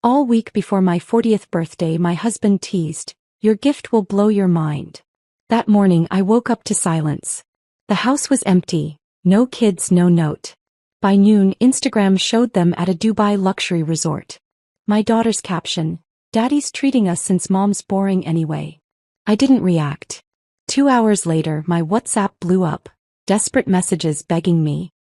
All week before my 40th birthday, my husband teased, "Your gift will blow your mind." That morning I woke up to silence. The house was empty, no kids, no note. By noon, Instagram showed them at a Dubai luxury resort. My daughter's caption, "Daddy's treating us since mom's boring anyway." I didn't react. 2 hours later, my WhatsApp blew up, desperate messages begging me.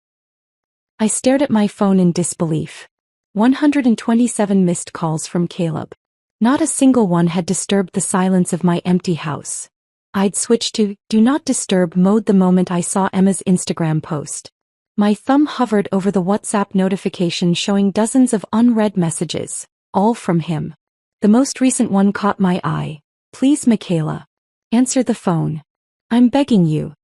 I stared at my phone in disbelief. 127 missed calls from Caleb. Not a single one had disturbed the silence of my empty house. I'd switched to Do Not Disturb mode the moment I saw Emma's Instagram post. My thumb hovered over the WhatsApp notification showing dozens of unread messages, all from him. The most recent one caught my eye. "Please, Michaela. Answer the phone. I'm begging you."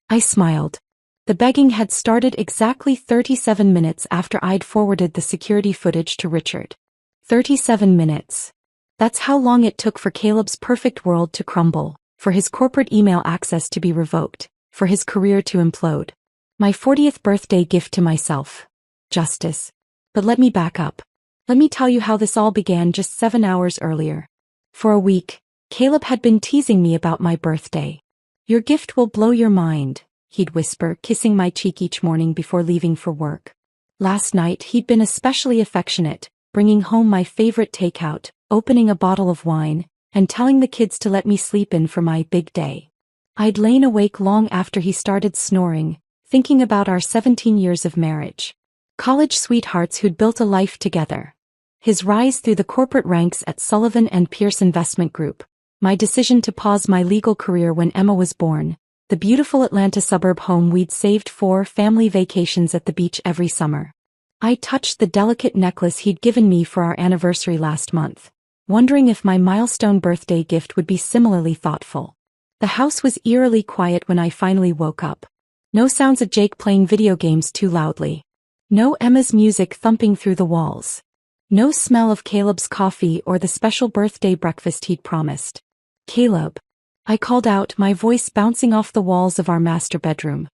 I smiled. The begging had started exactly 37 minutes after I'd forwarded the security footage to Richard. 37 minutes. That's how long it took for Caleb's perfect world to crumble, for his corporate email access to be revoked, for his career to implode. My 40th birthday gift to myself. Justice. But let me back up. Let me tell you how this all began just 7 hours earlier. For a week, Caleb had been teasing me about my birthday. "Your gift will blow your mind," he'd whisper, kissing my cheek each morning before leaving for work. Last night he'd been especially affectionate, bringing home my favorite takeout, opening a bottle of wine, and telling the kids to let me sleep in for my big day. I'd lain awake long after he started snoring, thinking about our 17 years of marriage. College sweethearts who'd built a life together. His rise through the corporate ranks at Sullivan and Pierce Investment Group. My decision to pause my legal career when Emma was born. The beautiful Atlanta suburb home we'd saved for, family vacations at the beach every summer. I touched the delicate necklace he'd given me for our anniversary last month, wondering if my milestone birthday gift would be similarly thoughtful. The house was eerily quiet when I finally woke up. No sounds of Jake playing video games too loudly. No Emma's music thumping through the walls. No smell of Caleb's coffee or the special birthday breakfast he'd promised. "Caleb." I called out, my voice bouncing off the walls of our master bedroom.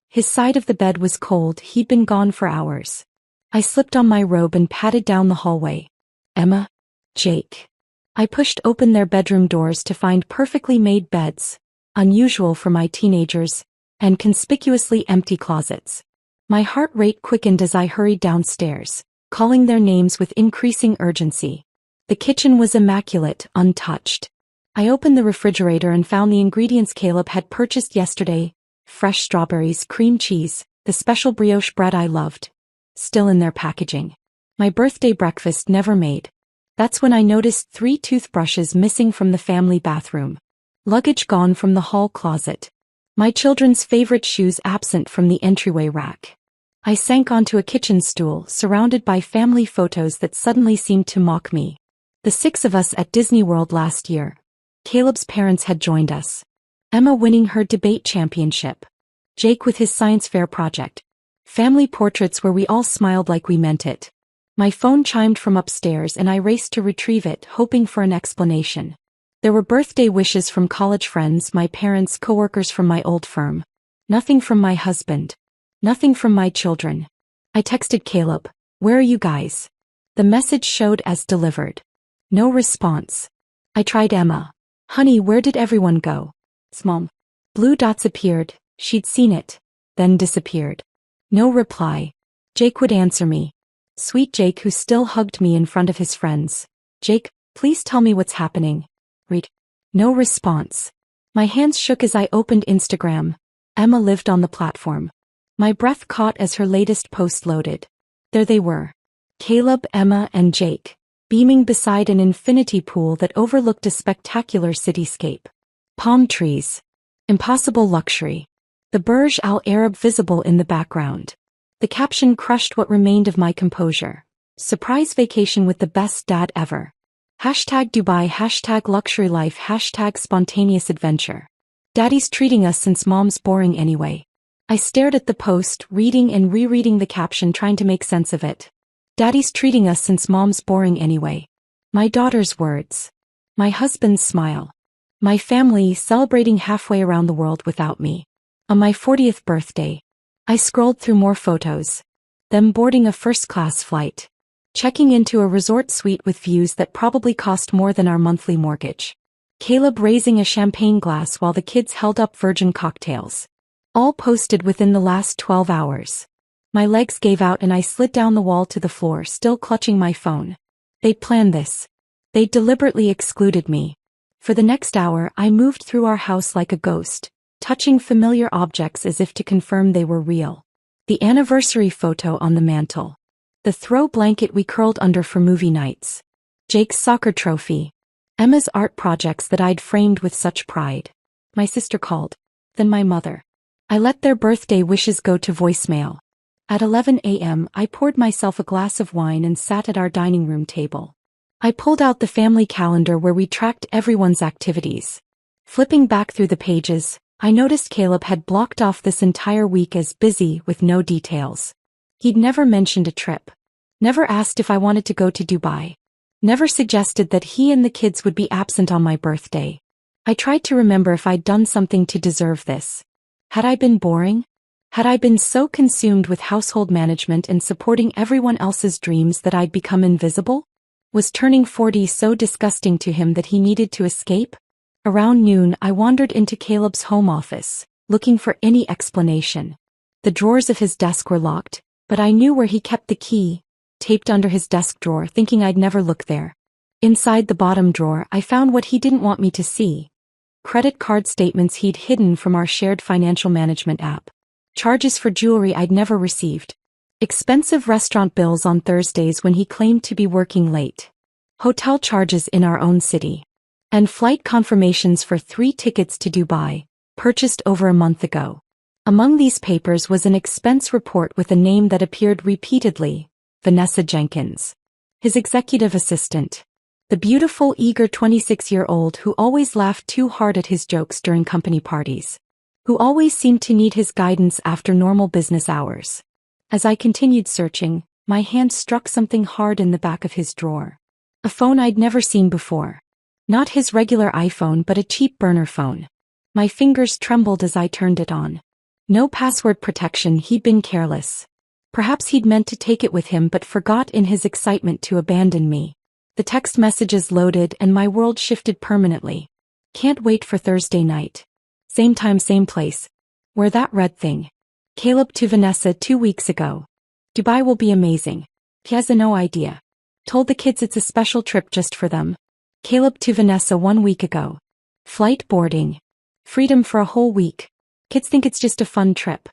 His side of the bed was cold, he'd been gone for hours. I slipped on my robe and padded down the hallway. "Emma?" "Jake." I pushed open their bedroom doors to find perfectly made beds, unusual for my teenagers, and conspicuously empty closets. My heart rate quickened as I hurried downstairs, calling their names with increasing urgency. The kitchen was immaculate, untouched. I opened the refrigerator and found the ingredients Caleb had purchased yesterday: fresh strawberries, cream cheese, the special brioche bread I loved, still in their packaging. My birthday breakfast never made. That's when I noticed 3 toothbrushes missing from the family bathroom. Luggage gone from the hall closet. My children's favorite shoes absent from the entryway rack. I sank onto a kitchen stool, surrounded by family photos that suddenly seemed to mock me. The 6 of us at Disney World last year. Caleb's parents had joined us. Emma winning her debate championship. Jake with his science fair project. Family portraits where we all smiled like we meant it. My phone chimed from upstairs and I raced to retrieve it, hoping for an explanation. There were birthday wishes from college friends, my parents, coworkers from my old firm. Nothing from my husband. Nothing from my children. I texted Caleb, "Where are you guys?" The message showed as delivered. No response. I tried Emma. "Honey, where did everyone go?" "Mom." Blue dots appeared, she'd seen it, then disappeared. No reply. Jake would answer me. Sweet Jake, who still hugged me in front of his friends. "Jake, please tell me what's happening." Read. No response. My hands shook as I opened Instagram. Emma lived on the platform. My breath caught as her latest post loaded. There they were. Caleb, Emma, and Jake, beaming beside an infinity pool that overlooked a spectacular cityscape. Palm trees. Impossible luxury. The Burj Al Arab visible in the background. The caption crushed what remained of my composure. "Surprise vacation with the best dad ever. #Dubai, #luxury life, #spontaneous adventure. Daddy's treating us since mom's boring anyway." I stared at the post, reading and rereading the caption, trying to make sense of it. Daddy's treating us since mom's boring anyway. My daughter's words. My husband's smile. My family celebrating halfway around the world without me. On my 40th birthday. I scrolled through more photos. Them boarding a first-class flight. Checking into a resort suite with views that probably cost more than our monthly mortgage. Caleb raising a champagne glass while the kids held up virgin cocktails. All posted within the last 12 hours. My legs gave out and I slid down the wall to the floor, still clutching my phone. They planned this. They deliberately excluded me. For the next hour, I moved through our house like a ghost, touching familiar objects as if to confirm they were real. The anniversary photo on the mantle. The throw blanket we curled under for movie nights. Jake's soccer trophy. Emma's art projects that I'd framed with such pride. My sister called. Then my mother. I let their birthday wishes go to voicemail. At 11 a.m., I poured myself a glass of wine and sat at our dining room table. I pulled out the family calendar where we tracked everyone's activities. Flipping back through the pages, I noticed Caleb had blocked off this entire week as busy with no details. He'd never mentioned a trip. Never asked if I wanted to go to Dubai. Never suggested that he and the kids would be absent on my birthday. I tried to remember if I'd done something to deserve this. Had I been boring? Had I been so consumed with household management and supporting everyone else's dreams that I'd become invisible? Was turning 40 so disgusting to him that he needed to escape? Around noon, I wandered into Caleb's home office, looking for any explanation. The drawers of his desk were locked, but I knew where he kept the key, taped under his desk drawer, thinking I'd never look there. Inside the bottom drawer, I found what he didn't want me to see. Credit card statements he'd hidden from our shared financial management app. Charges for jewelry I'd never received. Expensive restaurant bills on Thursdays when he claimed to be working late. Hotel charges in our own city. And flight confirmations for 3 tickets to Dubai, purchased over a month ago. Among these papers was an expense report with a name that appeared repeatedly, Vanessa Jenkins. His executive assistant. The beautiful, eager 26-year-old who always laughed too hard at his jokes during company parties. Who always seemed to need his guidance after normal business hours. As I continued searching, my hand struck something hard in the back of his drawer. A phone I'd never seen before. Not his regular iPhone but a cheap burner phone. My fingers trembled as I turned it on. No password protection, he'd been careless. Perhaps he'd meant to take it with him but forgot in his excitement to abandon me. The text messages loaded and my world shifted permanently. Can't wait for Thursday night. Same time, same place. Where that red thing. Caleb to Vanessa 2 weeks ago. Dubai will be amazing. He has no idea. Told the kids it's a special trip just for them. Caleb to Vanessa 1 week ago. Flight boarding. Freedom for a whole week. Kids think it's just a fun trip.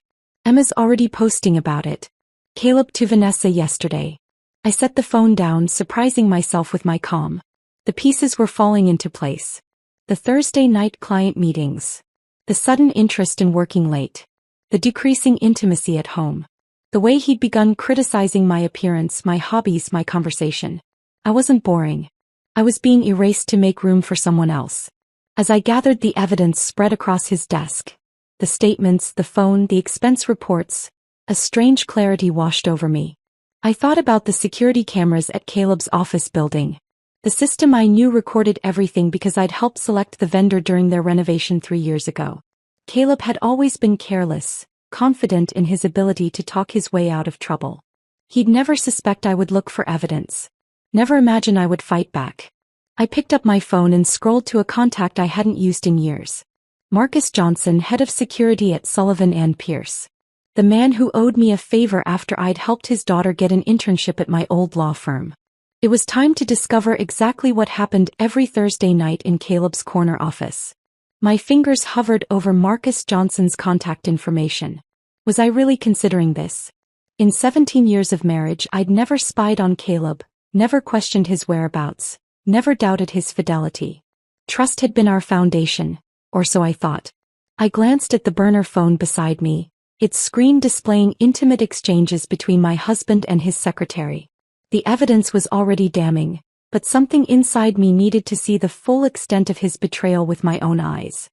Emma's already posting about it. Caleb to Vanessa yesterday. I set the phone down, surprising myself with my calm. The pieces were falling into place. The Thursday night client meetings. The sudden interest in working late. The decreasing intimacy at home. The way he'd begun criticizing my appearance, my hobbies, my conversation. I wasn't boring. I was being erased to make room for someone else. As I gathered the evidence spread across his desk. The statements, the phone, the expense reports. A strange clarity washed over me. I thought about the security cameras at Caleb's office building. The system I knew recorded everything because I'd helped select the vendor during their renovation 3 years ago. Caleb had always been careless, confident in his ability to talk his way out of trouble. He'd never suspect I would look for evidence. Never imagine I would fight back. I picked up my phone and scrolled to a contact I hadn't used in years. Marcus Johnson, head of security at Sullivan and Pierce. The man who owed me a favor after I'd helped his daughter get an internship at my old law firm. It was time to discover exactly what happened every Thursday night in Caleb's corner office. My fingers hovered over Marcus Johnson's contact information. Was I really considering this? In 17 years of marriage, I'd never spied on Caleb, never questioned his whereabouts, never doubted his fidelity. Trust had been our foundation, or so I thought. I glanced at the burner phone beside me, its screen displaying intimate exchanges between my husband and his secretary. The evidence was already damning, but something inside me needed to see the full extent of his betrayal with my own eyes.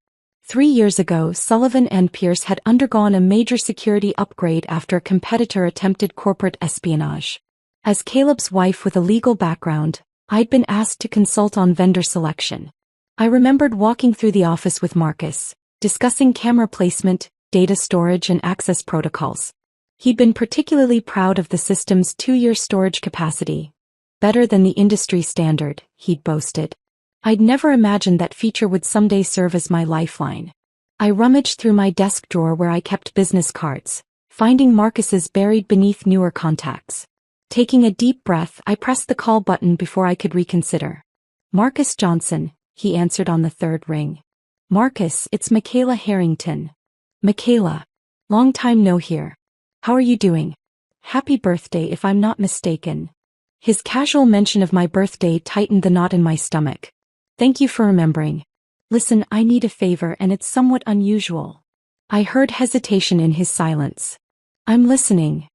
3 years ago, Sullivan and Pierce had undergone a major security upgrade after a competitor attempted corporate espionage. As Caleb's wife with a legal background, I'd been asked to consult on vendor selection. I remembered walking through the office with Marcus, discussing camera placement, data storage and access protocols. He'd been particularly proud of the system's 2-year storage capacity, Better than the industry standard, he'd boasted. I'd never imagined that feature would someday serve as my lifeline. I rummaged through my desk drawer where I kept business cards, finding Marcus's buried beneath newer contacts. Taking a deep breath, I pressed the call button before I could reconsider. Marcus Johnson, he answered on the third ring. Marcus, it's Michaela Harrington. Michaela. Long time no hear. How are you doing? Happy birthday if I'm not mistaken. His casual mention of my birthday tightened the knot in my stomach. Thank you for remembering. Listen, I need a favor and it's somewhat unusual. I heard hesitation in his silence. I'm listening.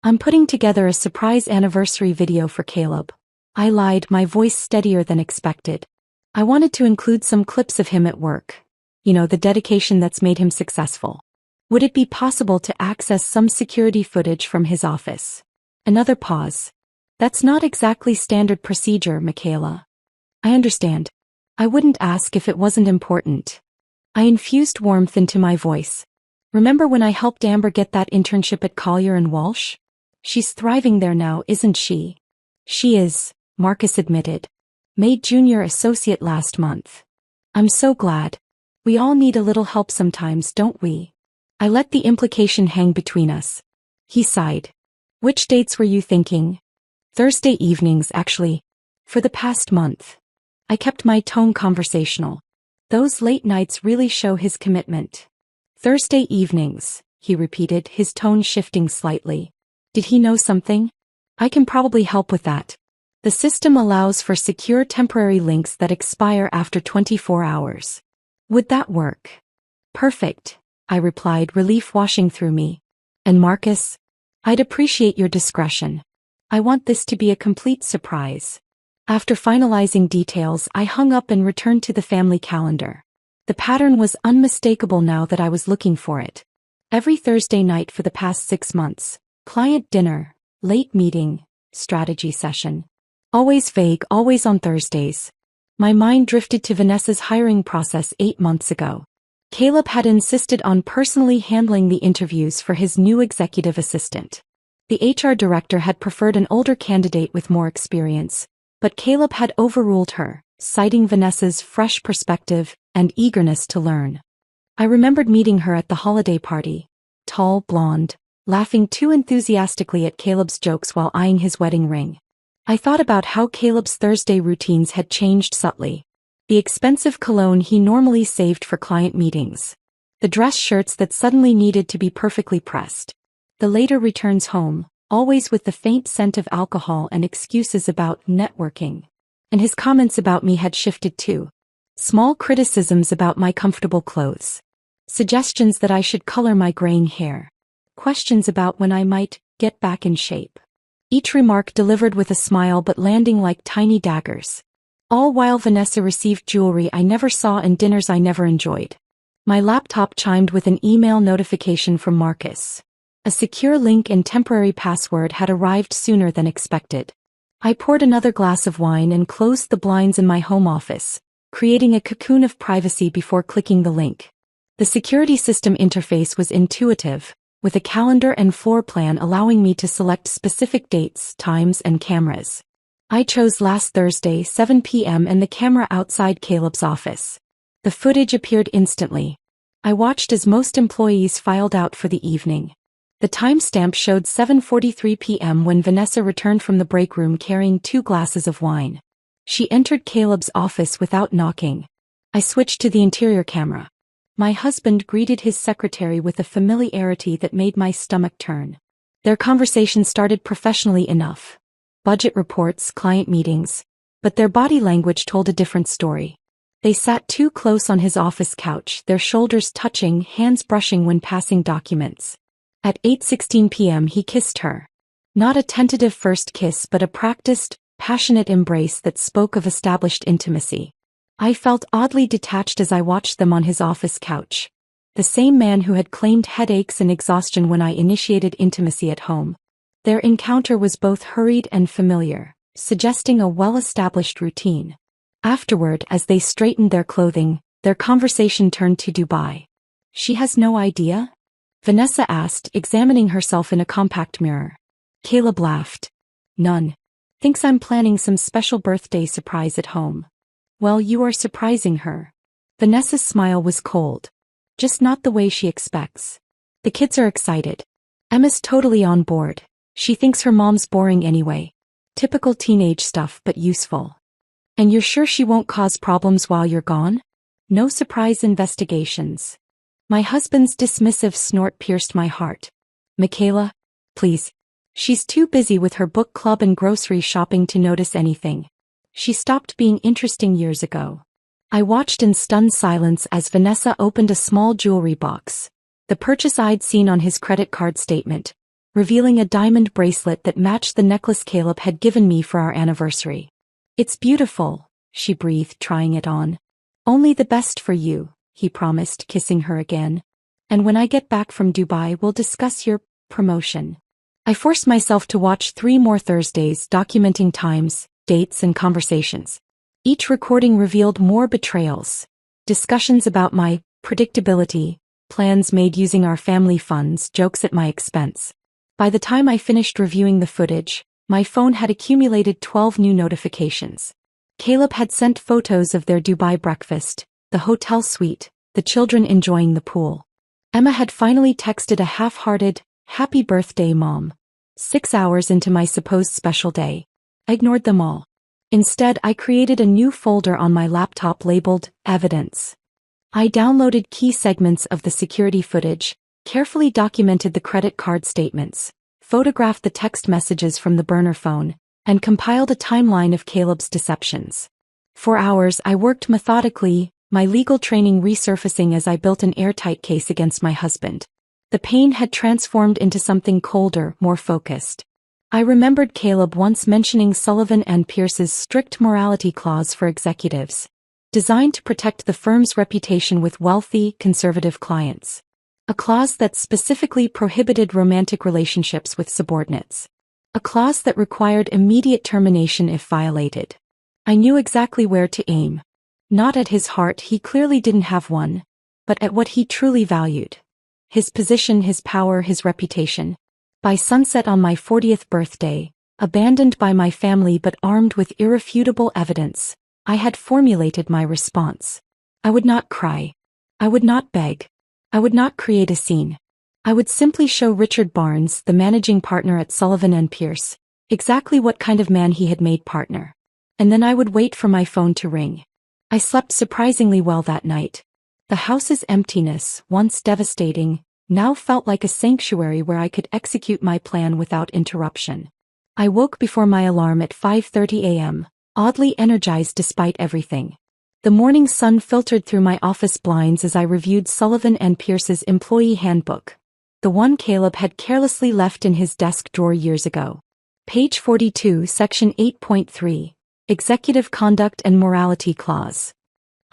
I'm putting together a surprise anniversary video for Caleb. I lied, my voice steadier than expected. I wanted to include some clips of him at work. You know, the dedication that's made him successful. Would it be possible to access some security footage from his office? Another pause. That's not exactly standard procedure, Michaela. I understand. I wouldn't ask if it wasn't important. I infused warmth into my voice. Remember when I helped Amber get that internship at Collier & Walsh? She's thriving there now, isn't she? She is, Marcus admitted. Made junior associate last month. I'm so glad. We all need a little help sometimes, don't we? I let the implication hang between us. He sighed. Which dates were you thinking? Thursday evenings, actually. For the past month. I kept my tone conversational. Those late nights really show his commitment. Thursday evenings, he repeated, his tone shifting slightly. Did he know something? I can probably help with that. The system allows for secure temporary links that expire after 24 hours. Would that work? Perfect, I replied, relief washing through me. And Marcus? I'd appreciate your discretion. I want this to be a complete surprise. After finalizing details, I hung up and returned to the family calendar. The pattern was unmistakable now that I was looking for it. Every Thursday night for the past 6 months. Client dinner, late meeting, strategy session. Always vague, always on Thursdays. My mind drifted to Vanessa's hiring process 8 months ago. Caleb had insisted on personally handling the interviews for his new executive assistant. The HR director had preferred an older candidate with more experience, but Caleb had overruled her, citing Vanessa's fresh perspective and eagerness to learn. I remembered meeting her at the holiday party. Tall, blonde, laughing too enthusiastically at Caleb's jokes while eyeing his wedding ring. I thought about how Caleb's Thursday routines had changed subtly. The expensive cologne he normally saved for client meetings. The dress shirts that suddenly needed to be perfectly pressed. The later returns home, always with the faint scent of alcohol and excuses about networking. And his comments about me had shifted too. Small criticisms about my comfortable clothes. Suggestions that I should color my graying hair. Questions about when I might get back in shape. Each remark delivered with a smile but landing like tiny daggers. All while Vanessa received jewelry I never saw and dinners I never enjoyed. My laptop chimed with an email notification from Marcus. A secure link and temporary password had arrived sooner than expected. I poured another glass of wine and closed the blinds in my home office, creating a cocoon of privacy before clicking the link. The security system interface was intuitive, with a calendar and floor plan allowing me to select specific dates, times, and cameras. I chose last Thursday, 7 p.m. and the camera outside Caleb's office. The footage appeared instantly. I watched as most employees filed out for the evening. The timestamp showed 7:43 p.m. when Vanessa returned from the break room carrying 2 glasses of wine. She entered Caleb's office without knocking. I switched to the interior camera. My husband greeted his secretary with a familiarity that made my stomach turn. Their conversation started professionally enough. Budget reports, client meetings. But their body language told a different story. They sat too close on his office couch, their shoulders touching, hands brushing when passing documents. At 8:16 p.m. he kissed her. Not a tentative first kiss but a practiced, passionate embrace that spoke of established intimacy. I felt oddly detached as I watched them on his office couch. The same man who had claimed headaches and exhaustion when I initiated intimacy at home. Their encounter was both hurried and familiar, suggesting a well-established routine. Afterward, as they straightened their clothing, their conversation turned to Dubai. She has no idea? Vanessa asked, examining herself in a compact mirror. Caleb laughed. None. Thinks I'm planning some special birthday surprise at home. Well, you are surprising her. Vanessa's smile was cold. Just not the way she expects. The kids are excited. Emma's totally on board. She thinks her mom's boring anyway. Typical teenage stuff but useful. And you're sure she won't cause problems while you're gone? No surprise investigations. My husband's dismissive snort pierced my heart. Michaela? Please. She's too busy with her book club and grocery shopping to notice anything. She stopped being interesting years ago. I watched in stunned silence as Vanessa opened a small jewelry box. The purchase I'd seen on his credit card statement, revealing a diamond bracelet that matched the necklace Caleb had given me for our anniversary. It's beautiful, she breathed, trying it on. Only the best for you, he promised, kissing her again. And when I get back from Dubai, we'll discuss your promotion. I forced myself to watch 3 more Thursdays documenting times, dates and conversations. Each recording revealed more betrayals. Discussions about my predictability, plans made using our family funds, jokes at my expense. By the time I finished reviewing the footage, my phone had accumulated 12 new notifications. Caleb had sent photos of their Dubai breakfast, the hotel suite, the children enjoying the pool. Emma had finally texted a half-hearted, "Happy birthday, Mom." 6 hours into my supposed special day. I ignored them all. Instead, I created a new folder on my laptop labeled Evidence. I downloaded key segments of the security footage, carefully documented the credit card statements, photographed the text messages from the burner phone, and compiled a timeline of Caleb's deceptions. For hours I worked methodically, my legal training resurfacing as I built an airtight case against my husband. The pain had transformed into something colder, more focused. I remembered Caleb once mentioning Sullivan and Pierce's strict morality clause for executives, designed to protect the firm's reputation with wealthy, conservative clients. A clause that specifically prohibited romantic relationships with subordinates. A clause that required immediate termination if violated. I knew exactly where to aim. Not at his heart, he clearly didn't have one, but at what he truly valued. His position, his power, his reputation. By sunset on my 40th birthday, abandoned by my family but armed with irrefutable evidence, I had formulated my response. I would not cry. I would not beg. I would not create a scene. I would simply show Richard Barnes, the managing partner at Sullivan and Pierce, exactly what kind of man he had made partner. And then I would wait for my phone to ring. I slept surprisingly well that night. The house's emptiness, once devastating, now felt like a sanctuary where I could execute my plan without interruption. I woke before my alarm at 5:30 a.m., oddly energized despite everything. The morning sun filtered through my office blinds as I reviewed Sullivan and Pierce's employee handbook. The one Caleb had carelessly left in his desk drawer years ago. Page 42, Section 8.3, Executive Conduct and Morality Clause.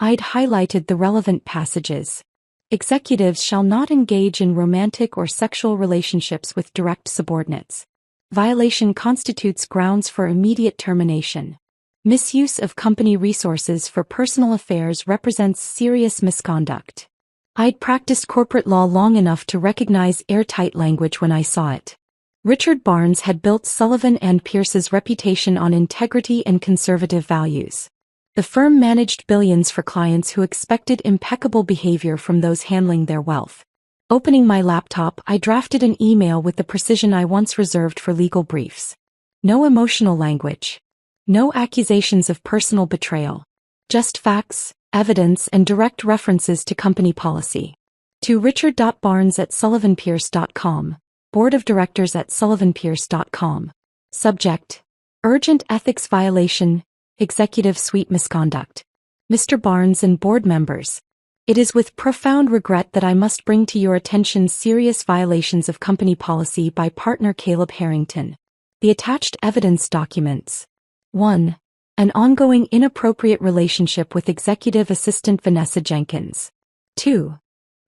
I'd highlighted the relevant passages. Executives shall not engage in romantic or sexual relationships with direct subordinates. Violation constitutes grounds for immediate termination. Misuse of company resources for personal affairs represents serious misconduct. I'd practiced corporate law long enough to recognize airtight language when I saw it. Richard Barnes had built Sullivan and Pierce's reputation on integrity and conservative values. The firm managed billions for clients who expected impeccable behavior from those handling their wealth. Opening my laptop, I drafted an email with the precision I once reserved for legal briefs. No emotional language. No accusations of personal betrayal. Just facts, evidence, and direct references to company policy. To richard.barnes@sullivanpierce.com, Board of Directors at sullivanpierce.com. Subject: Urgent ethics violation, executive suite misconduct. Mr. Barnes and board members, it is with profound regret that I must bring to your attention serious violations of company policy by partner Caleb Harrington. The attached evidence documents. 1. An ongoing inappropriate relationship with executive assistant Vanessa Jenkins. 2.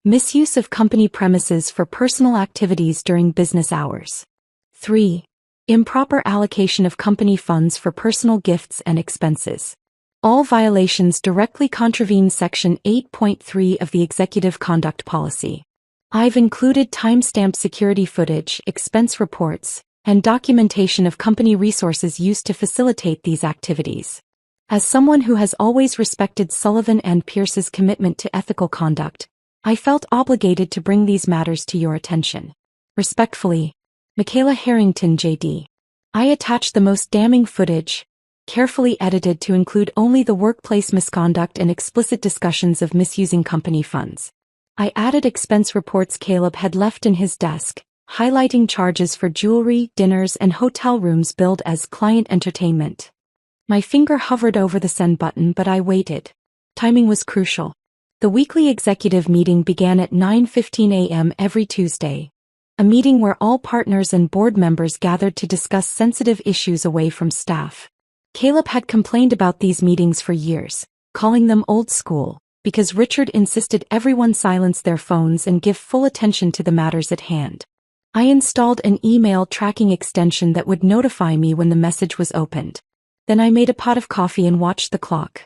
Misuse of company premises for personal activities during business hours. 3. Improper allocation of company funds for personal gifts and expenses. All violations directly contravene Section 8.3 of the Executive Conduct Policy. I've included timestamp security footage, expense reports, and documentation of company resources used to facilitate these activities. As someone who has always respected Sullivan and Pierce's commitment to ethical conduct, I felt obligated to bring these matters to your attention. Respectfully, Michaela Harrington, JD. I attached the most damning footage, carefully edited to include only the workplace misconduct and explicit discussions of misusing company funds. I added expense reports Caleb had left in his desk, highlighting charges for jewelry, dinners, and hotel rooms billed as client entertainment. My finger hovered over the send button, but I waited. Timing was crucial. The weekly executive meeting began at 9:15 a.m. every Tuesday. A meeting where all partners and board members gathered to discuss sensitive issues away from staff. Caleb had complained about these meetings for years, calling them old school, because Richard insisted everyone silence their phones and give full attention to the matters at hand. I installed an email tracking extension that would notify me when the message was opened. Then I made a pot of coffee and watched the clock.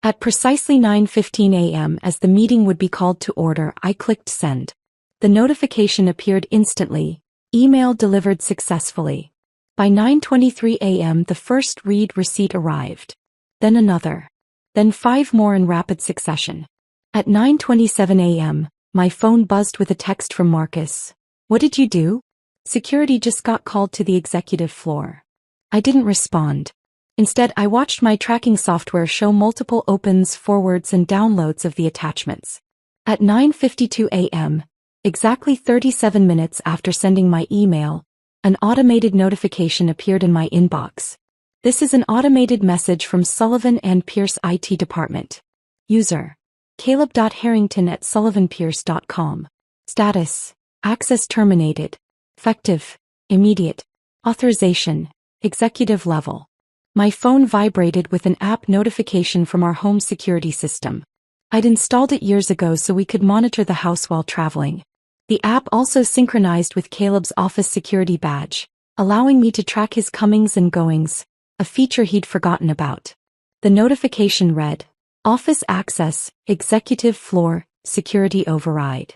At precisely 9:15 a.m., as the meeting would be called to order, I clicked send. The notification appeared instantly. Email delivered successfully. By 9:23 a.m. the first read receipt arrived. Then another. Then 5 more in rapid succession. At 9:27 a.m., my phone buzzed with a text from Marcus. What did you do? Security just got called to the executive floor. I didn't respond. Instead, I watched my tracking software show multiple opens, forwards, and downloads of the attachments. At 9:52 a.m., exactly 37 minutes after sending my email, an automated notification appeared in my inbox. This is an automated message from Sullivan and Pierce IT department. User: caleb.harrington@sullivanpierce.com. Status: access terminated. Effective: immediate. Authorization: executive level. My phone vibrated with an app notification from our home security system. I'd installed it years ago so we could monitor the house while traveling. The app also synchronized with Caleb's office security badge, allowing me to track his comings and goings, a feature he'd forgotten about. The notification read, Office access, executive floor, security override.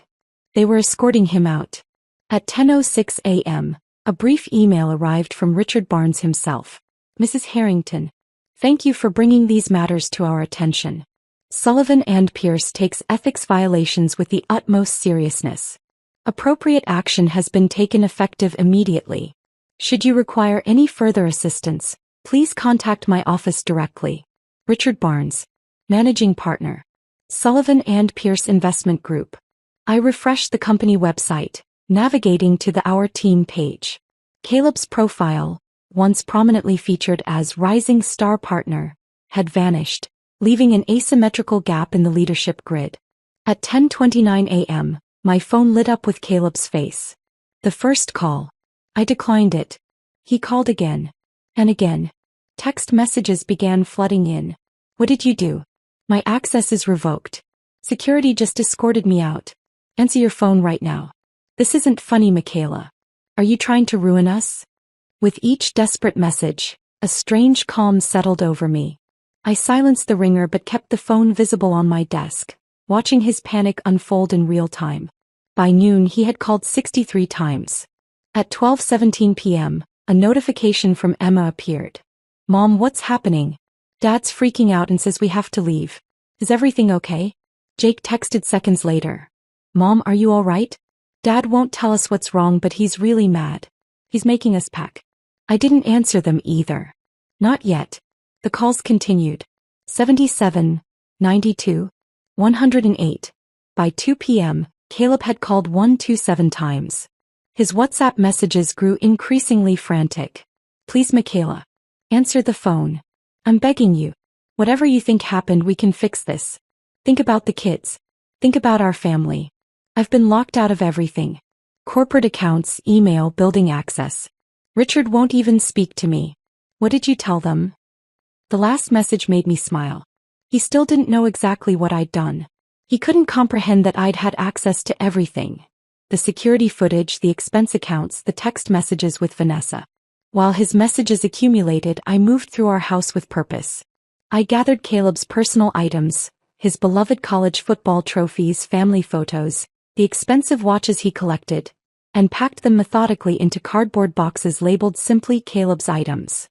They were escorting him out. At 10:06 a.m., a brief email arrived from Richard Barnes himself. Mrs. Harrington, thank you for bringing these matters to our attention. Sullivan and Pierce takes ethics violations with the utmost seriousness. Appropriate action has been taken effective immediately. Should you require any further assistance, please contact my office directly. Richard Barnes, Managing Partner, Sullivan and Pierce Investment Group. I refreshed the company website, navigating to the Our Team page. Caleb's profile, once prominently featured as Rising Star Partner, had vanished, leaving an asymmetrical gap in the leadership grid. At 10:29 a.m., my phone lit up with Caleb's face. The first call. I declined it. He called again. And again. Text messages began flooding in. What did you do? My access is revoked. Security just escorted me out. Answer your phone right now. This isn't funny, Michaela. Are you trying to ruin us? With each desperate message, a strange calm settled over me. I silenced the ringer but kept the phone visible on my desk, watching his panic unfold in real time. By noon he had called 63 times. At 12:17 p.m., a notification from Emma appeared. Mom, what's happening? Dad's freaking out and says we have to leave. Is everything okay? Jake texted seconds later. Mom, are you all right? Dad won't tell us what's wrong, but he's really mad. He's making us pack. I didn't answer them either. Not yet. The calls continued. 77, 92, 108. By 2 p.m., Caleb had called 127 times. His WhatsApp messages grew increasingly frantic. Please, Michaela. Answer the phone. I'm begging you. Whatever you think happened, we can fix this. Think about the kids. Think about our family. I've been locked out of everything. Corporate accounts, email, building access. Richard won't even speak to me. What did you tell them? The last message made me smile. He still didn't know exactly what I'd done. He couldn't comprehend that I'd had access to everything. The security footage, the expense accounts, the text messages with Vanessa. While his messages accumulated, I moved through our house with purpose. I gathered Caleb's personal items, his beloved college football trophies, family photos, the expensive watches he collected, and packed them methodically into cardboard boxes labeled simply Caleb's items.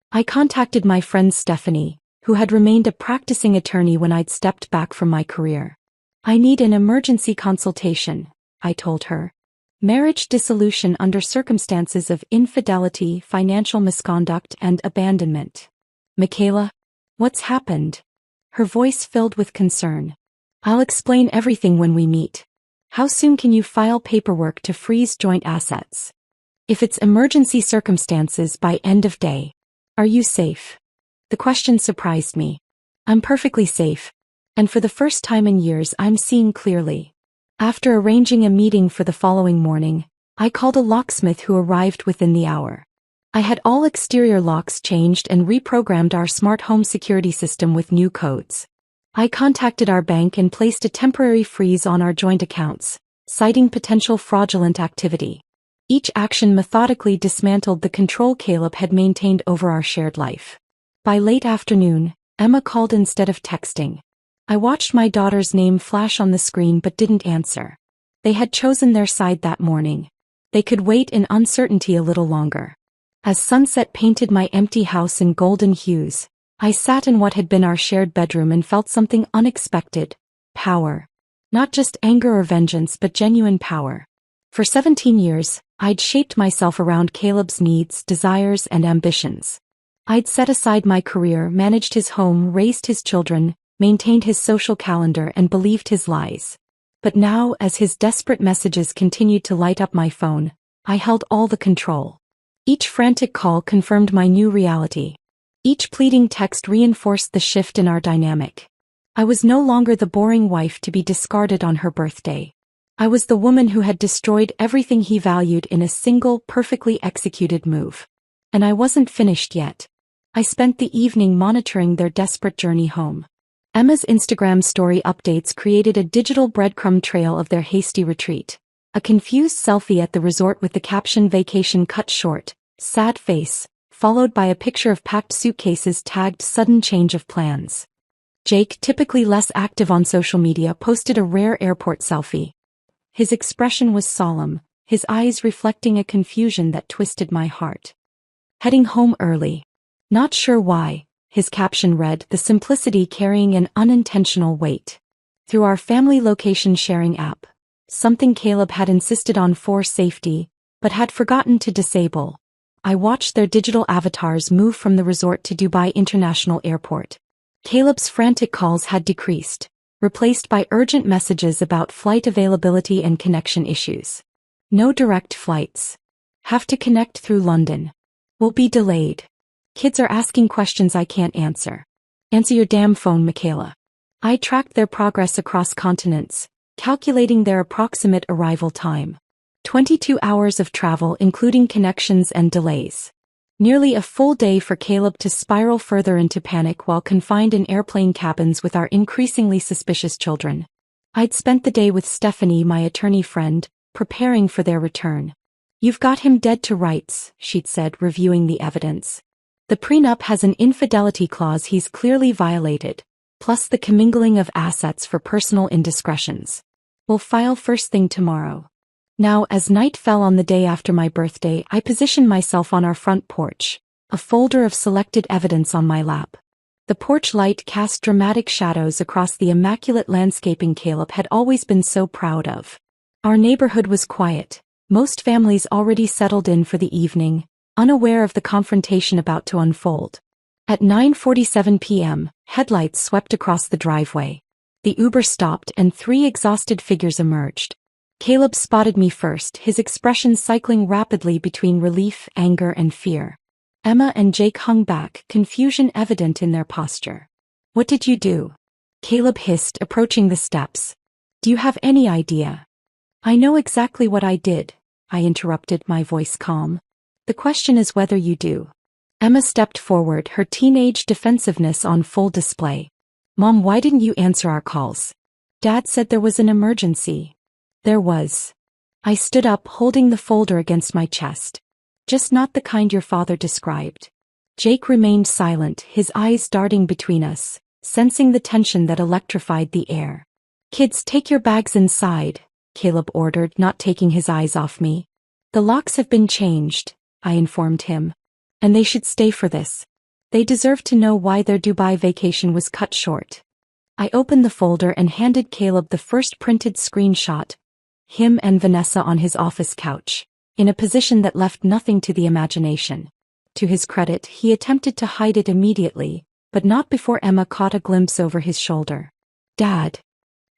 I contacted my friend Stephanie, who had remained a practicing attorney when I'd stepped back from my career. "I need an emergency consultation," I told her. "Marriage dissolution under circumstances of infidelity, financial misconduct, and abandonment." "Michaela? What's happened?" Her voice filled with concern. "I'll explain everything when we meet. How soon can you file paperwork to freeze joint assets? If it's emergency circumstances by end of day. Are you safe?" The question surprised me. "I'm perfectly safe. And for the first time in years I'm seeing clearly." After arranging a meeting for the following morning, I called a locksmith who arrived within the hour. I had all exterior locks changed and reprogrammed our smart home security system with new codes. I contacted our bank and placed a temporary freeze on our joint accounts, citing potential fraudulent activity. Each action methodically dismantled the control Caleb had maintained over our shared life. By late afternoon, Emma called instead of texting. I watched my daughter's name flash on the screen but didn't answer. They had chosen their side that morning. They could wait in uncertainty a little longer. As sunset painted my empty house in golden hues, I sat in what had been our shared bedroom and felt something unexpected. Power. Not just anger or vengeance but genuine power. For 17 years, I'd shaped myself around Caleb's needs, desires, and ambitions. I'd set aside my career, managed his home, raised his children, maintained his social calendar, and believed his lies. But now, as his desperate messages continued to light up my phone, I held all the control. Each frantic call confirmed my new reality. Each pleading text reinforced the shift in our dynamic. I was no longer the boring wife to be discarded on her birthday. I was the woman who had destroyed everything he valued in a single, perfectly executed move. And I wasn't finished yet. I spent the evening monitoring their desperate journey home. Emma's Instagram story updates created a digital breadcrumb trail of their hasty retreat. A confused selfie at the resort with the caption "Vacation cut short, sad face," followed by a picture of packed suitcases tagged "sudden change of plans." Jake, typically less active on social media, posted a rare airport selfie. His expression was solemn, his eyes reflecting a confusion that twisted my heart. "Heading home early. Not sure why," his caption read, the simplicity carrying an unintentional weight. Through our family location sharing app, something Caleb had insisted on for safety, but had forgotten to disable, I watched their digital avatars move from the resort to Dubai International Airport. Caleb's frantic calls had decreased, replaced by urgent messages about flight availability and connection issues. "No direct flights. Have to connect through London. Will be delayed. Kids are asking questions I can't answer. Answer your damn phone, Michaela." I tracked their progress across continents, calculating their approximate arrival time. 22 hours of travel including connections and delays. Nearly a full day for Caleb to spiral further into panic while confined in airplane cabins with our increasingly suspicious children. I'd spent the day with Stephanie, my attorney friend, preparing for their return. "You've got him dead to rights," she'd said, reviewing the evidence. "The prenup has an infidelity clause he's clearly violated, plus the commingling of assets for personal indiscretions. We'll file first thing tomorrow." Now, as night fell on the day after my birthday, I positioned myself on our front porch, a folder of selected evidence on my lap. The porch light cast dramatic shadows across the immaculate landscaping Caleb had always been so proud of. Our neighborhood was quiet, most families already settled in for the evening, unaware of the confrontation about to unfold. At 9:47 p.m., headlights swept across the driveway. The Uber stopped and 3 exhausted figures emerged. Caleb spotted me first, his expression cycling rapidly between relief, anger, and fear. Emma and Jake hung back, confusion evident in their posture. "What did you do?" Caleb hissed, approaching the steps. "Do you have any idea?" "I know exactly what I did," I interrupted, my voice calm. "The question is whether you do." Emma stepped forward, her teenage defensiveness on full display. "Mom, why didn't you answer our calls?" "Dad said there was an emergency." "There was." I stood up, holding the folder against my chest. "Just not the kind your father described." Jake remained silent, his eyes darting between us, sensing the tension that electrified the air. "Kids, take your bags inside," Caleb ordered, not taking his eyes off me. The locks have been changed, I informed him. And they should stay for this. They deserve to know why their Dubai vacation was cut short. I opened the folder and handed Caleb the first printed screenshot. Him and Vanessa on his office couch, in a position that left nothing to the imagination. To his credit, he attempted to hide it immediately, but not before Emma caught a glimpse over his shoulder. Dad.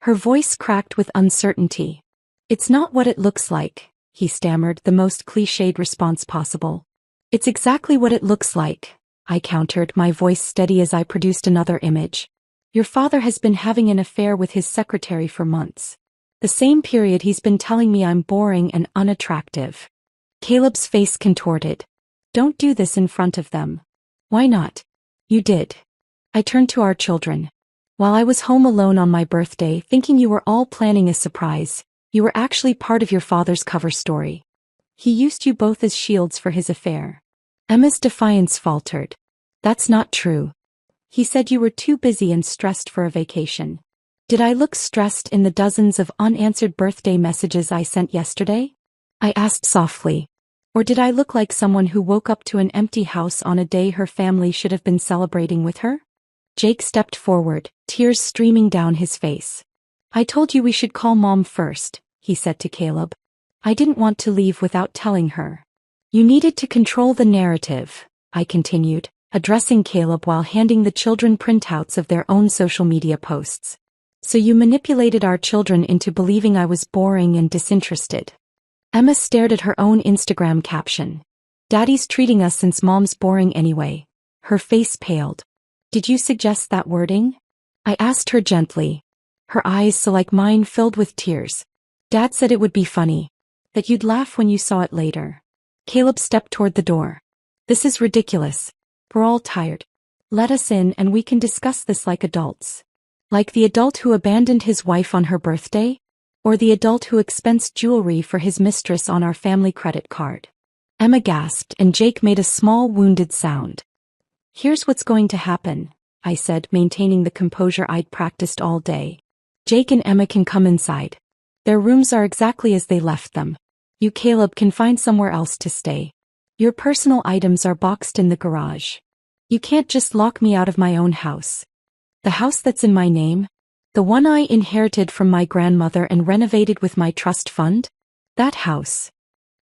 Her voice cracked with uncertainty. It's not what it looks like, he stammered, the most cliched response possible. It's exactly what it looks like, I countered, my voice steady as I produced another image. Your father has been having an affair with his secretary for months. The same period he's been telling me I'm boring and unattractive. Caleb's face contorted. Don't do this in front of them. Why not? You did. I turned to our children. While I was home alone on my birthday thinking you were all planning a surprise, you were actually part of your father's cover story. He used you both as shields for his affair. Emma's defiance faltered. That's not true. He said you were too busy and stressed for a vacation. Did I look stressed in the dozens of unanswered birthday messages I sent yesterday? I asked softly. Or did I look like someone who woke up to an empty house on a day her family should have been celebrating with her? Jake stepped forward, tears streaming down his face. I told you we should call Mom first, he said to Caleb. I didn't want to leave without telling her. You needed to control the narrative, I continued, addressing Caleb while handing the children printouts of their own social media posts. So you manipulated our children into believing I was boring and disinterested. Emma stared at her own Instagram caption. Daddy's treating us since Mom's boring anyway. Her face paled. Did you suggest that wording? I asked her gently. Her eyes, so like mine, filled with tears. Dad said it would be funny. That you'd laugh when you saw it later. Caleb stepped toward the door. This is ridiculous. We're all tired. Let us in and we can discuss this like adults. Like the adult who abandoned his wife on her birthday? Or the adult who expensed jewelry for his mistress on our family credit card? Emma gasped and Jake made a small wounded sound. Here's what's going to happen, I said, maintaining the composure I'd practiced all day. Jake and Emma can come inside. Their rooms are exactly as they left them. You, Caleb, can find somewhere else to stay. Your personal items are boxed in the garage. You can't just lock me out of my own house. The house that's in my name? The one I inherited from my grandmother and renovated with my trust fund? That house.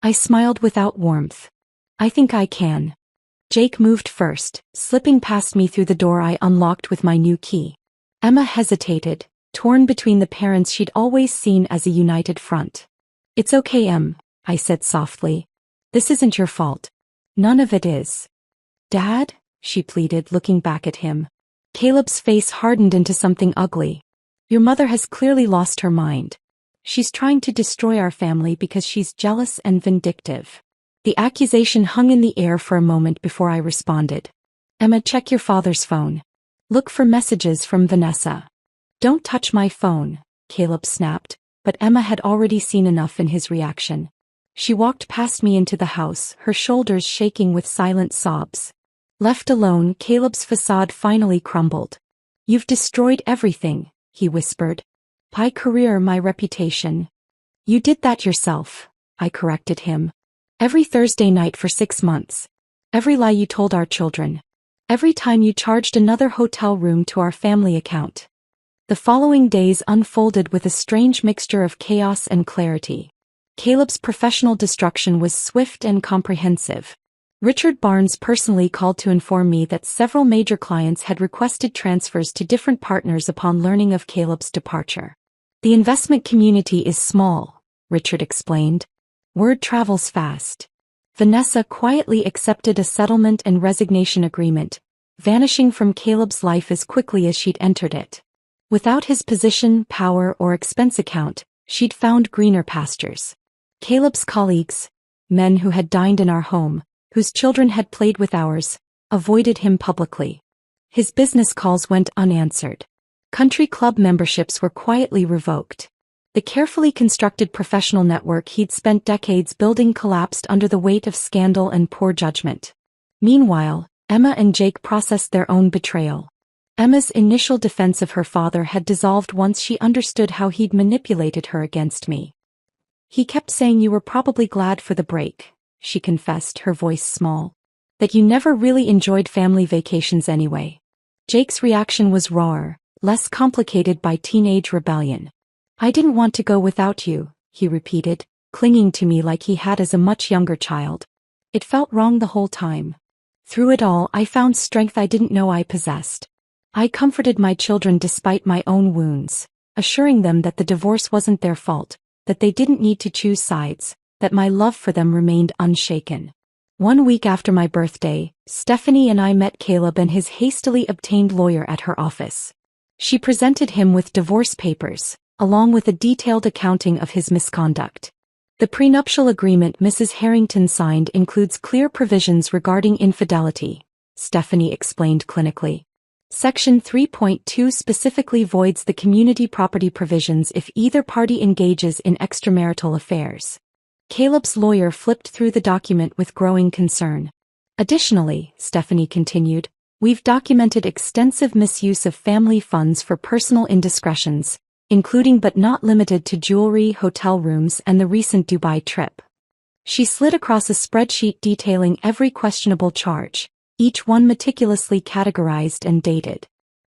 I smiled without warmth. I think I can. Jake moved first, slipping past me through the door I unlocked with my new key. Emma hesitated, torn between the parents she'd always seen as a united front. It's okay, Em, I said softly. This isn't your fault. None of it is. Dad? She pleaded, looking back at him. Caleb's face hardened into something ugly. Your mother has clearly lost her mind. She's trying to destroy our family because she's jealous and vindictive. The accusation hung in the air for a moment before I responded. Emma, check your father's phone. Look for messages from Vanessa. Don't touch my phone, Caleb snapped, but Emma had already seen enough in his reaction. She walked past me into the house, her shoulders shaking with silent sobs. Left alone, Caleb's facade finally crumbled. You've destroyed everything, he whispered. My career, my reputation. You did that yourself, I corrected him. Every Thursday night for 6 months. Every lie you told our children. Every time you charged another hotel room to our family account. The following days unfolded with a strange mixture of chaos and clarity. Caleb's professional destruction was swift and comprehensive. Richard Barnes personally called to inform me that several major clients had requested transfers to different partners upon learning of Caleb's departure. The investment community is small, Richard explained. Word travels fast. Vanessa quietly accepted a settlement and resignation agreement, vanishing from Caleb's life as quickly as she'd entered it. Without his position, power, or expense account, she'd found greener pastures. Caleb's colleagues, men who had dined in our home, whose children had played with ours, avoided him publicly. His business calls went unanswered. Country club memberships were quietly revoked. The carefully constructed professional network he'd spent decades building collapsed under the weight of scandal and poor judgment. Meanwhile, Emma and Jake processed their own betrayal. Emma's initial defense of her father had dissolved once she understood how he'd manipulated her against me. He kept saying you were probably glad for the break, she confessed, her voice small. That you never really enjoyed family vacations anyway. Jake's reaction was rawer, less complicated by teenage rebellion. I didn't want to go without you, he repeated, clinging to me like he had as a much younger child. It felt wrong the whole time. Through it all, I found strength I didn't know I possessed. I comforted my children despite my own wounds, assuring them that the divorce wasn't their fault, that they didn't need to choose sides, that my love for them remained unshaken. 1 week after my birthday, Stephanie and I met Caleb and his hastily obtained lawyer at her office. She presented him with divorce papers, along with a detailed accounting of his misconduct. The prenuptial agreement Mrs. Harrington signed includes clear provisions regarding infidelity, Stephanie explained clinically. Section 3.2 specifically voids the community property provisions if either party engages in extramarital affairs. Caleb's lawyer flipped through the document with growing concern. Additionally, Stephanie continued, we've documented extensive misuse of family funds for personal indiscretions, including but not limited to jewelry, hotel rooms, and the recent Dubai trip. She slid across a spreadsheet detailing every questionable charge, each one meticulously categorized and dated.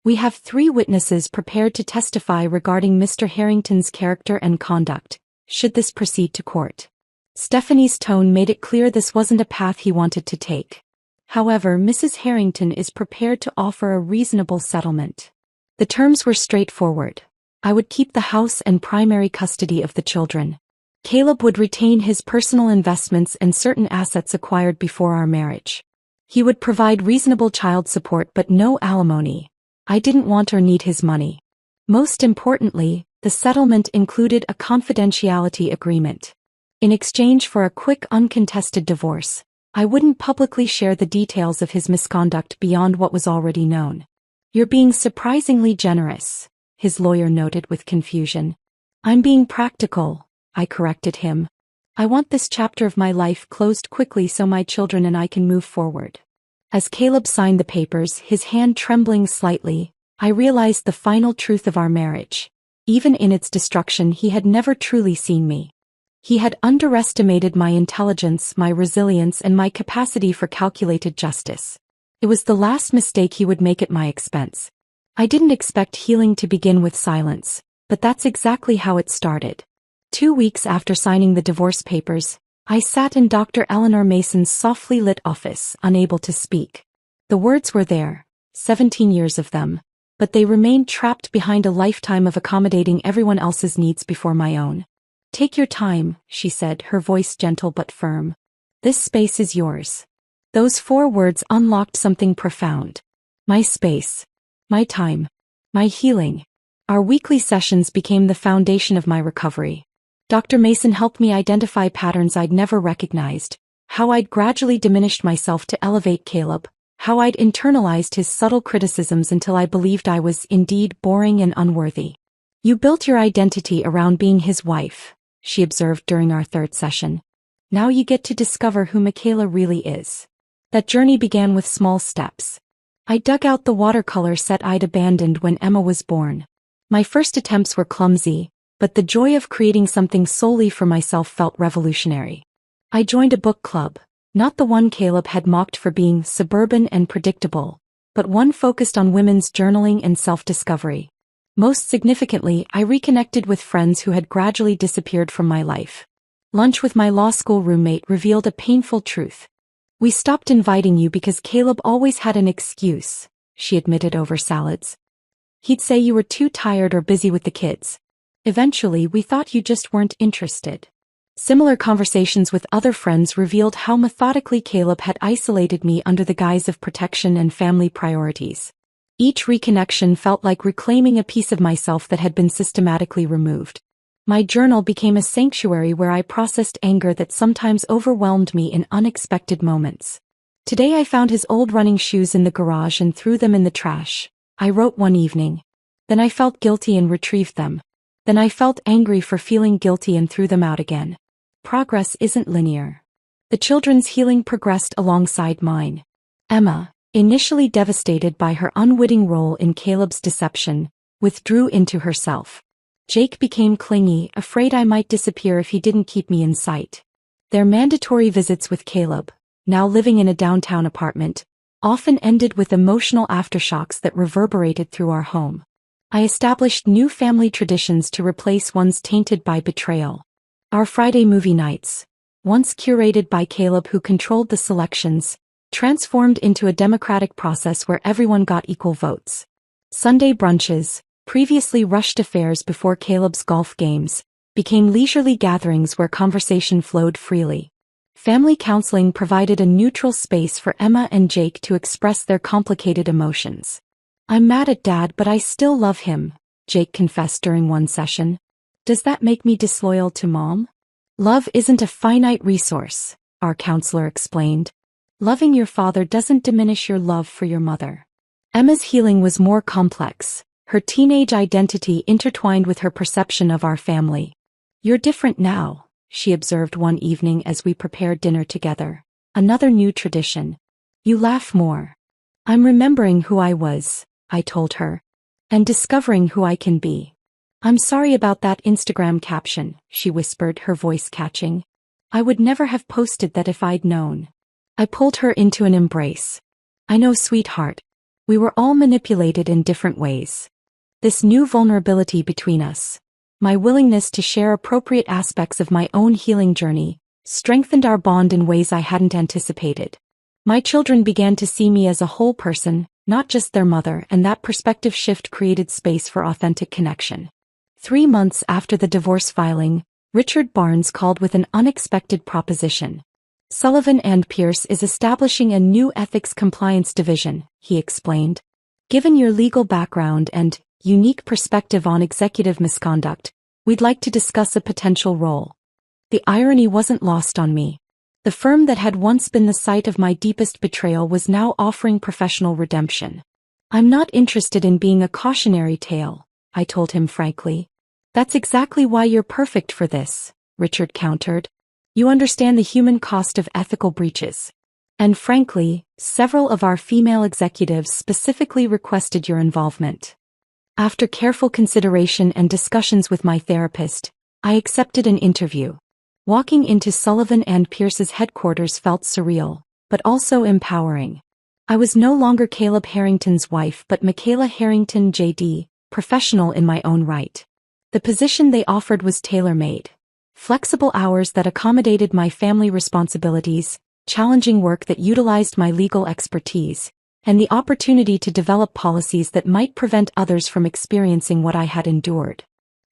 We have 3 witnesses prepared to testify regarding Mr. Harrington's character and conduct, should this proceed to court. Stephanie's tone made it clear this wasn't a path he wanted to take. However, Mrs. Harrington is prepared to offer a reasonable settlement. The terms were straightforward. I would keep the house and primary custody of the children. Caleb would retain his personal investments and certain assets acquired before our marriage. He would provide reasonable child support but no alimony. I didn't want or need his money. Most importantly, the settlement included a confidentiality agreement. In exchange for a quick uncontested divorce, I wouldn't publicly share the details of his misconduct beyond what was already known. You're being surprisingly generous, his lawyer noted with confusion. I'm being practical, I corrected him. I want this chapter of my life closed quickly so my children and I can move forward. As Caleb signed the papers, his hand trembling slightly, I realized the final truth of our marriage. Even in its destruction, he had never truly seen me. He had underestimated my intelligence, my resilience, and my capacity for calculated justice. It was the last mistake he would make at my expense. I didn't expect healing to begin with silence, but that's exactly how it started. 2 weeks after signing the divorce papers, I sat in Dr. Eleanor Mason's softly lit office, unable to speak. The words were there, 17 years of them, but they remained trapped behind a lifetime of accommodating everyone else's needs before my own. Take your time, she said, her voice gentle but firm. This space is yours. Those 4 words unlocked something profound. My space. My time. My healing. Our weekly sessions became the foundation of my recovery. Dr. Mason helped me identify patterns I'd never recognized, how I'd gradually diminished myself to elevate Caleb, how I'd internalized his subtle criticisms until I believed I was indeed boring and unworthy. You built your identity around being his wife, she observed during our 3rd session. Now you get to discover who Michaela really is. That journey began with small steps. I dug out the watercolor set I'd abandoned when Emma was born. My first attempts were clumsy, but the joy of creating something solely for myself felt revolutionary. I joined a book club, not the one Caleb had mocked for being suburban and predictable, but one focused on women's journaling and self-discovery. Most significantly, I reconnected with friends who had gradually disappeared from my life. Lunch with my law school roommate revealed a painful truth. We stopped inviting you because Caleb always had an excuse, she admitted over salads. He'd say you were too tired or busy with the kids. Eventually, we thought you just weren't interested. Similar conversations with other friends revealed how methodically Caleb had isolated me under the guise of protection and family priorities. Each reconnection felt like reclaiming a piece of myself that had been systematically removed. My journal became a sanctuary where I processed anger that sometimes overwhelmed me in unexpected moments. Today I found his old running shoes in the garage and threw them in the trash. I wrote one evening. Then I felt guilty and retrieved them. Then I felt angry for feeling guilty and threw them out again. Progress isn't linear. The children's healing progressed alongside mine. Emma, initially devastated by her unwitting role in Caleb's deception, withdrew into herself. Jake became clingy, afraid I might disappear if he didn't keep me in sight. Their mandatory visits with Caleb, now living in a downtown apartment, often ended with emotional aftershocks that reverberated through our home. I established new family traditions to replace ones tainted by betrayal. Our Friday movie nights, once curated by Caleb who controlled the selections, transformed into a democratic process where everyone got equal votes. Sunday brunches, previously rushed affairs before Caleb's golf games, became leisurely gatherings where conversation flowed freely. Family counseling provided a neutral space for Emma and Jake to express their complicated emotions. "I'm mad at Dad, but I still love him," Jake confessed during one session. "Does that make me disloyal to Mom?" "Love isn't a finite resource," our counselor explained. "Loving your father doesn't diminish your love for your mother." Emma's healing was more complex, her teenage identity intertwined with her perception of our family. "You're different now," she observed one evening as we prepared dinner together. "Another new tradition. You laugh more." "I'm remembering who I was," I told her, "and discovering who I can be." "I'm sorry about that Instagram caption," she whispered, her voice catching. "I would never have posted that if I'd known." I pulled her into an embrace. "I know, sweetheart. We were all manipulated in different ways." This new vulnerability between us, my willingness to share appropriate aspects of my own healing journey, strengthened our bond in ways I hadn't anticipated. My children began to see me as a whole person, not just their mother, and that perspective shift created space for authentic connection. 3 months after the divorce filing, Richard Barnes called with an unexpected proposition. "Sullivan and Pierce is establishing a new ethics compliance division," he explained. "Given your legal background and unique perspective on executive misconduct, we'd like to discuss a potential role." The irony wasn't lost on me. The firm that had once been the site of my deepest betrayal was now offering professional redemption. "I'm not interested in being a cautionary tale," I told him frankly. "That's exactly why you're perfect for this," Richard countered. "You understand the human cost of ethical breaches. And frankly, several of our female executives specifically requested your involvement." After careful consideration and discussions with my therapist, I accepted an interview. Walking into Sullivan and Pierce's headquarters felt surreal, but also empowering. I was no longer Caleb Harrington's wife but Michaela Harrington JD, professional in my own right. The position they offered was tailor-made. Flexible hours that accommodated my family responsibilities, challenging work that utilized my legal expertise, and the opportunity to develop policies that might prevent others from experiencing what I had endured.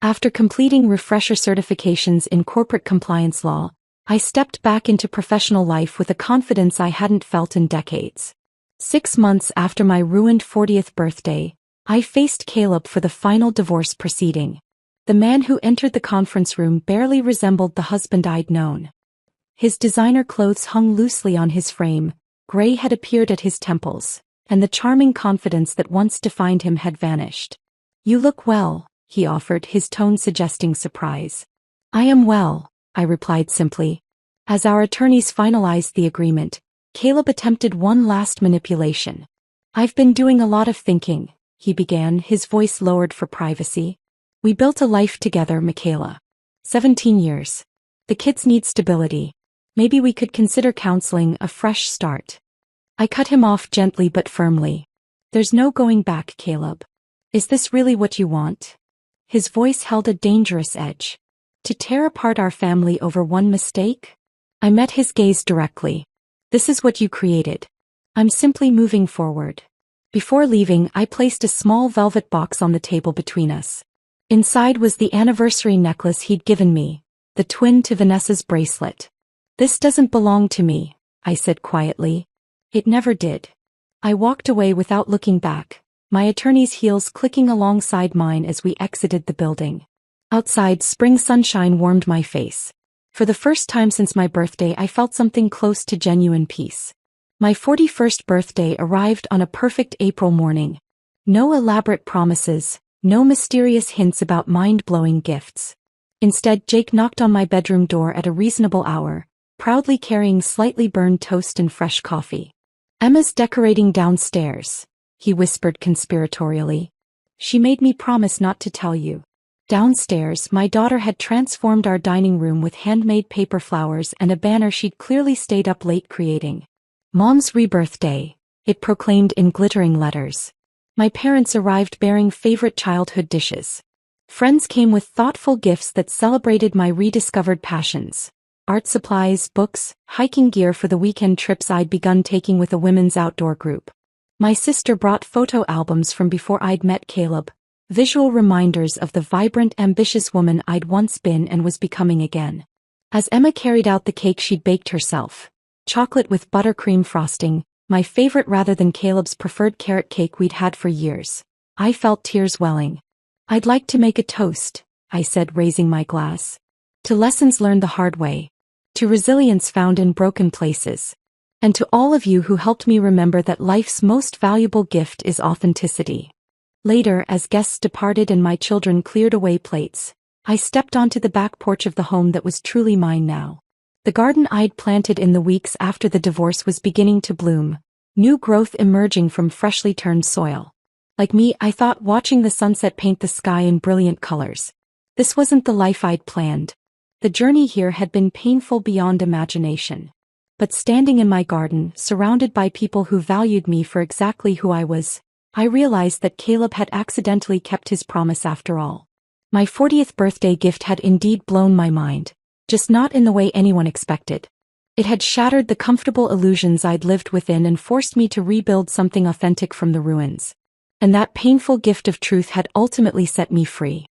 After completing refresher certifications in corporate compliance law, I stepped back into professional life with a confidence I hadn't felt in decades. 6 months after my ruined 40th birthday, I faced Caleb for the final divorce proceeding. The man who entered the conference room barely resembled the husband I'd known. His designer clothes hung loosely on his frame, gray had appeared at his temples, and the charming confidence that once defined him had vanished. "You look well," he offered, his tone suggesting surprise. "I am well," I replied simply. As our attorneys finalized the agreement, Caleb attempted one last manipulation. "I've been doing a lot of thinking," he began, his voice lowered for privacy. "We built a life together, Michaela. 17 years. The kids need stability. Maybe we could consider counseling, a fresh start." I cut him off gently but firmly. "There's no going back, Caleb. Is this really what you want?" His voice held a dangerous edge. "To tear apart our family over one mistake?" I met his gaze directly. "This is what you created. I'm simply moving forward." Before leaving, I placed a small velvet box on the table between us. Inside was the anniversary necklace he'd given me, the twin to Vanessa's bracelet. "This doesn't belong to me," I said quietly. "It never did." I walked away without looking back, my attorney's heels clicking alongside mine as we exited the building. Outside, spring sunshine warmed my face. For the first time since my birthday, I felt something close to genuine peace. My 41st birthday arrived on a perfect April morning. No elaborate promises, no mysterious hints about mind-blowing gifts. Instead, Jake knocked on my bedroom door at a reasonable hour, proudly carrying slightly burned toast and fresh coffee. "Emma's decorating downstairs," he whispered conspiratorially. "She made me promise not to tell you." Downstairs, my daughter had transformed our dining room with handmade paper flowers and a banner she'd clearly stayed up late creating. Mom's rebirth day, it proclaimed in glittering letters. My parents arrived bearing favorite childhood dishes. Friends came with thoughtful gifts that celebrated my rediscovered passions. Art supplies, books, hiking gear for the weekend trips I'd begun taking with a women's outdoor group. My sister brought photo albums from before I'd met Caleb, visual reminders of the vibrant, ambitious woman I'd once been and was becoming again. As Emma carried out the cake she'd baked herself, chocolate with buttercream frosting, my favorite rather than Caleb's preferred carrot cake we'd had for years, I felt tears welling. "I'd like to make a toast," I said, raising my glass. "To lessons learned the hard way. To resilience found in broken places. And to all of you who helped me remember that life's most valuable gift is authenticity." Later, as guests departed and my children cleared away plates, I stepped onto the back porch of the home that was truly mine now. The garden I'd planted in the weeks after the divorce was beginning to bloom, new growth emerging from freshly turned soil. Like me, I thought watching the sunset paint the sky in brilliant colors. This wasn't the life I'd planned. The journey here had been painful beyond imagination. But standing in my garden, surrounded by people who valued me for exactly who I was, I realized that Caleb had accidentally kept his promise after all. My 40th birthday gift had indeed blown my mind, just not in the way anyone expected. It had shattered the comfortable illusions I'd lived within and forced me to rebuild something authentic from the ruins. And that painful gift of truth had ultimately set me free.